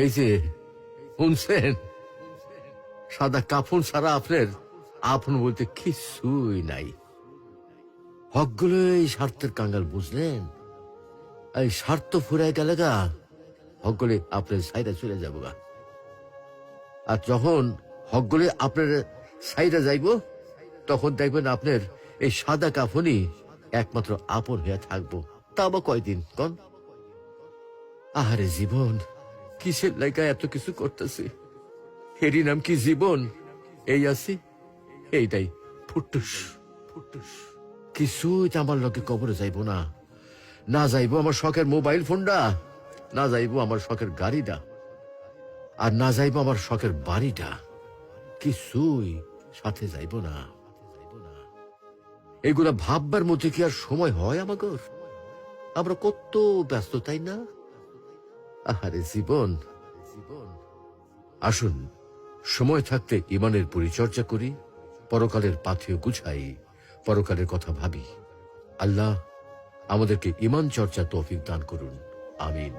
এই যে শুনছেন, সাদা কাফন ছাড়া আপনার আপন বলতে কিছুই নাই। হকগুলো এই স্বার্থের কাঙ্গাল, বুঝলেন? এই স্বার্থ ফুরাই গেলে গা হকগুলি আপনার সাইডে চলে যাবো গা। আর যখন হকগুলি আপনার সাইডে যাইব, তখন দেখবেন আপনার এই সাদা কাফনই একমাত্র আপন হয়ে থাকবো। তা বা কয়দিন কন? আহারে জীবন, কিসের লাইকা এত কিছু করতেছি? এরই নাম কি জীবন? এই আছি, এইটাই ফুটুস ফুটুস। কিছুই তো আমার লোকে কবরে যাইব না। না যাইব আমার শখের মোবাইল ফোনটা, না যাইব আমার শখের গাড়িটা, আর না যাইব আমার শখের বাড়িটা। কিছুই সাথে যাইব না। এগুলা ভাববার মধ্যে কি আর সময় হয় আমাগর? আমরা কত ব্যস্ত, তাই না? আহারে জীবন, আসুন সময় থাকতে ইমানের পরিচর্যা করি, পরকালের পাথেয় গুছাই, পরকালের কথা ভাবি। আল্লাহ আমাদেরকে ইমান চর্চা তৌফিক দান করুন। আমিন।